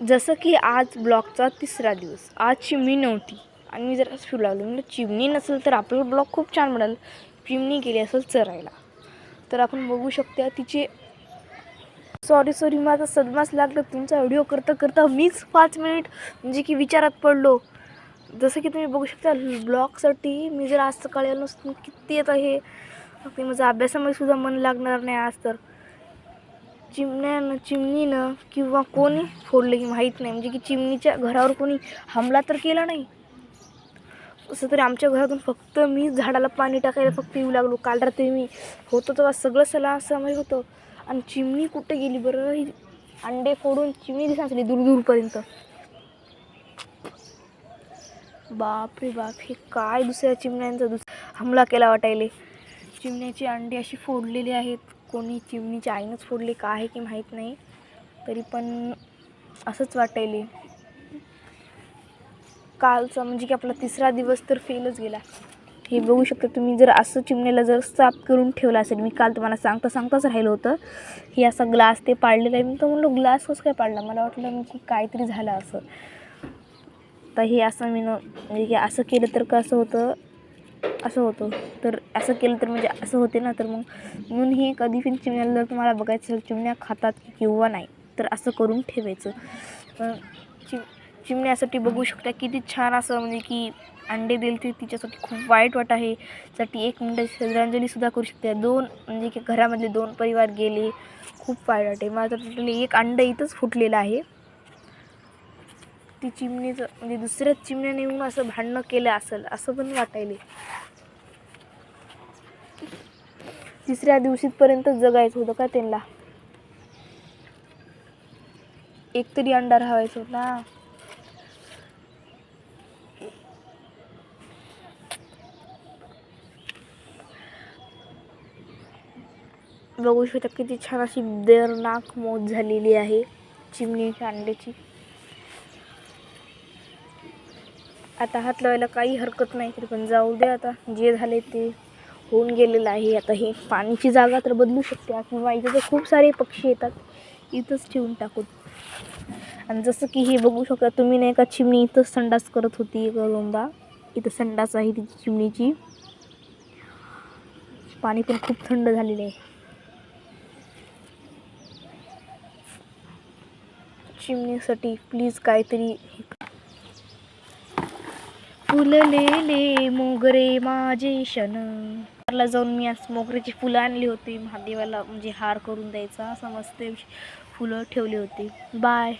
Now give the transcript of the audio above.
जसं की आज ब्लॉगचा तिसरा दिवस. आज चिमणी नव्हती आणि मी जरा फिरू लागलो. म्हणजे चिमणी नसेल तर आपला ब्लॉग खूप छान बनल. चिमणी गेली असेल चरायला. तर आपण बघू शकता तिचे सॉरी माझा सदमाच लागला. तुमचा व्हिडिओ करता मीच 5 मिनिट म्हणजे की विचारात पडलो. जसं की तुम्ही बघू शकता ब्लॉगसाठी मी जर आज सकाळी आलो नसतो किती येत आहे. ते माझ्या अभ्यासामध्ये सुद्धा मन लागणार नाही आज तर. चिमणीनं किंवा कोणी फोडले की माहीत नाही. म्हणजे की चिमणीच्या घरावर कोणी हमला तर केला नाही. असं तरी आमच्या घरातून फक्त मी झाडाला पाणी टाकायला फक्त येऊ लागलो. काल रात्री मी होतो तेव्हा सगळं समय होतं. आणि चिमणी कुठे गेली बरं. ही अंडे फोडून चिमणी दिसली दूरपर्यंत. बाप रे बाप, हे काय दुसऱ्या चिमण्यांचा हमला केला वाटायले. चिमण्याची अंडी अशी फोडलेली आहेत. कोणी चिमणीच्या आईनंच फोडले का आहे की माहीत नाही. तरी पण असंच वाटायले. कालचा म्हणजे की आपला तिसरा दिवस तर फेलच गेला. हे बघू शकता तुम्ही. जर असं चिमण्याला जर साफ करून ठेवलं असेल, मी काल तुम्हाला सांगताच राहिलं होतं. हे असा ग्लास ते पाडलेला आहे. मी तर म्हणलो ग्लास कसं काय पाडला, मला वाटलं म्हणजे काहीतरी झालं असं. तर हे असं मी म्हणजे की असं केलं तर कसं होतं, असं होतं. तर असं केलं तर म्हणजे असं होते ना. तर मग म्हणून हे कधी पण चिमण्याला जर तुम्हाला बघायचं असेल चिमण्या खातात किंवा नाही तर असं करून ठेवायचं. चिमण्यासाठी बघू शकता किती छान असं म्हणजे की अंडे दिले ते तिच्यासाठी खूप वाईट वाट आहे. साठी 1 मिनिटाची श्रद्धांजलीसुद्धा करू शकते. 2 म्हणजे की घरामधले 2 परिवार गेले. खूप वाईट वाटे. माझं टोटली 1 अंडं इथंच फुटलेलं आहे. ती चिमणीचं म्हणजे दुसऱ्याच चिमण्याने येऊन असं भांडणं केलं असेल असं पण वाटायले. तिसऱ्या दिवशीपर्यंत जगायचं होतं का त्यांना. एकतरी अंडा राहायचा होता. बघू शकता किती छान अशी दर्दनाक मौत झालेली आहे चिमणीच्या अंड्याची. आता हात लावायला काही हरकत नाही. तरी पण जाऊ दे, आता जे झाले ते होऊन गेलेलं आहे. आता हे पाण्याची जागा तर बदलू शकते किंवा इथे तर खूप सारे पक्षी येतात, इथंच ठेवून टाकून. आणि जसं की हे बघू शकता तुम्ही नाही का, चिमणी इथंच संडास करत होती. दोनदा इथं संडास आहे तिची चिमणीची. पाणी पण खूप थंड झालेलं आहे. चिमणीसाठी प्लीज काहीतरी. फुललेले मोगरे माझे शन. ला जाऊन मी आज मोगऱ्याची फुलं आणली होती महादेवाला, म्हणजे हार करून द्यायचा. समजते फुलं ठेवली होती. बाय.